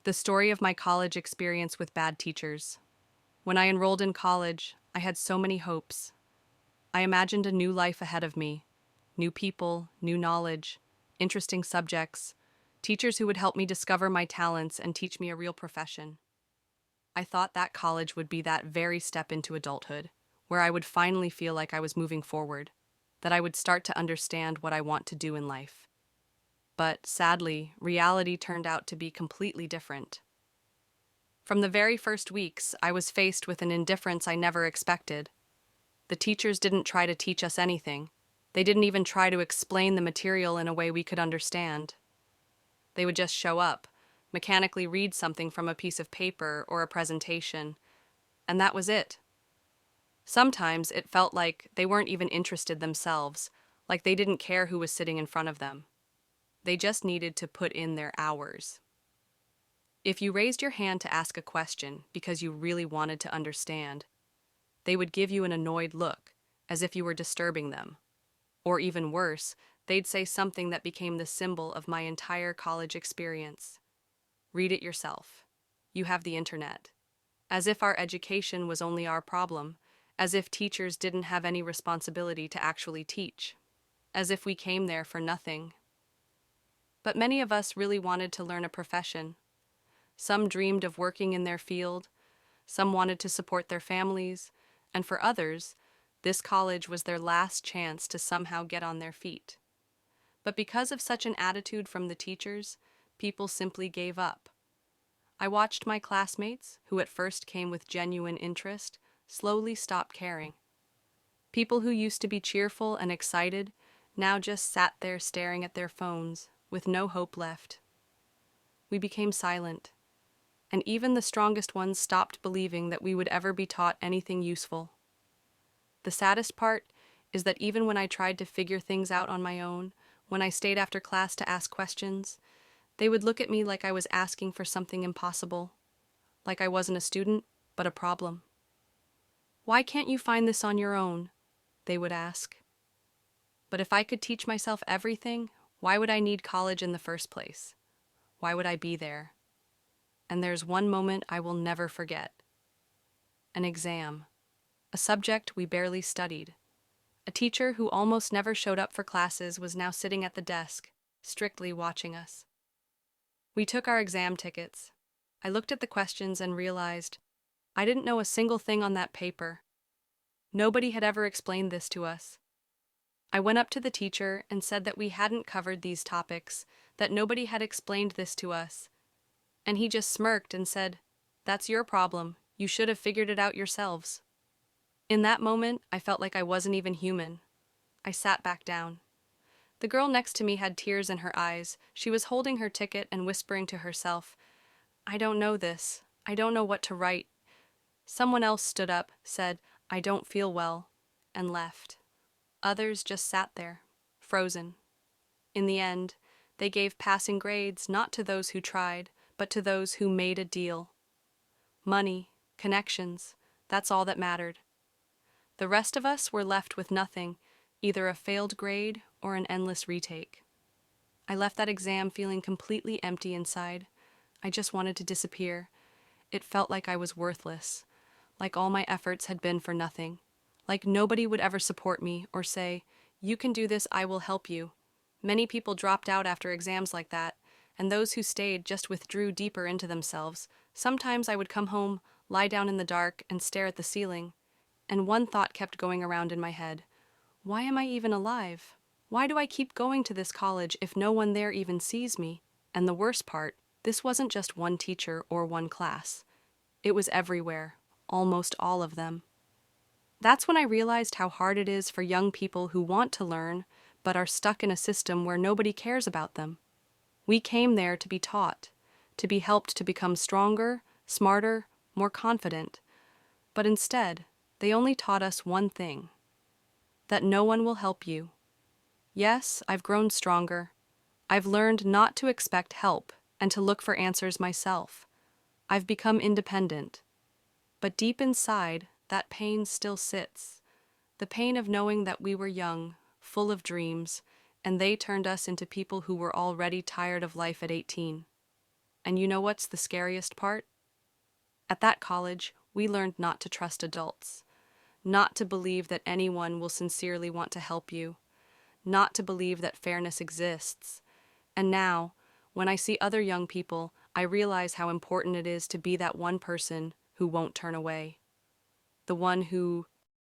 The story of my college experience with bad teachers. When I enrolled in college, I had so many hopes. I imagined a new life ahead of me, new people, new knowledge, interesting subjects, teachers who would help me discover my talents and teach me a real profession. I thought that college would be that very step into adulthood, where I would finally feel like I was moving forward, that I would start to understand what I want to do in life. But sadly, reality turned out to be completely different. From the very first weeks, I was faced with an indifference I never expected. The teachers didn't try to teach us anything. They didn't even try to explain the material in a way we could understand. They would just show up, mechanically read something from a piece of paper or a presentation, and that was it. Sometimes it felt like they weren't even interested themselves, like they didn't care who was sitting in front of them. They just needed to put in their hours. If you raised your hand to ask a question because you really wanted to understand, they would give you an annoyed look, as if you were disturbing them. Or even worse, they'd say something that became the symbol of my entire college experience. Read it yourself. You have the internet. As if our education was only our problem, as if teachers didn't have any responsibility to actually teach, as if we came there for nothing. But many of us really wanted to learn a profession. Some dreamed of working in their field, some wanted to support their families, and for others, this college was their last chance to somehow get on their feet. But because of such an attitude from the teachers, people simply gave up. I watched my classmates, who at first came with genuine interest, slowly stop caring. People who used to be cheerful and excited now just sat there staring at their phones, with no hope left. We became silent, and even the strongest ones stopped believing that we would ever be taught anything useful. The saddest part is that even when I tried to figure things out on my own, when I stayed after class to ask questions, they would look at me like I was asking for something impossible, like I wasn't a student, but a problem. "Why can't you find this on your own?" they would ask. But if I could teach myself everything, why would I need college in the first place? Why would I be there? And there's one moment I will never forget. An exam. A subject we barely studied. A teacher who almost never showed up for classes was now sitting at the desk, strictly watching us. We took our exam tickets. I looked at the questions and realized I didn't know a single thing on that paper. Nobody had ever explained this to us. I went up to the teacher and said that we hadn't covered these topics, that nobody had explained this to us. And he just smirked and said, "That's your problem. You should have figured it out yourselves." In that moment, I felt like I wasn't even human. I sat back down. The girl next to me had tears in her eyes. She was holding her ticket and whispering to herself, "I don't know this. I don't know what to write." Someone else stood up, said, "I don't feel well," and left. Others just sat there, frozen. In the end, they gave passing grades not to those who tried, but to those who made a deal. Money, connections, that's all that mattered. The rest of us were left with nothing, either a failed grade or an endless retake. I left that exam feeling completely empty inside. I just wanted to disappear. It felt like I was worthless, like all my efforts had been for nothing, like nobody would ever support me or say, "You can do this, I will help you." Many people dropped out after exams like that, and those who stayed just withdrew deeper into themselves. Sometimes I would come home, lie down in the dark, and stare at the ceiling. And one thought kept going around in my head. Why am I even alive? Why do I keep going to this college if no one there even sees me? And the worst part, this wasn't just one teacher or one class. It was everywhere, almost all of them. That's when I realized how hard it is for young people who want to learn, but are stuck in a system where nobody cares about them. We came there to be taught, to be helped to become stronger, smarter, more confident. But instead, they only taught us one thing: that no one will help you. Yes, I've grown stronger. I've learned not to expect help and to look for answers myself. I've become independent. But deep inside, that pain still sits. The pain of knowing that we were young, full of dreams, and they turned us into people who were already tired of life at 18. And you know what's the scariest part? At that college, we learned not to trust adults, not to believe that anyone will sincerely want to help you, not to believe that fairness exists. And now, when I see other young people, I realize how important it is to be that one person who won't turn away, the one who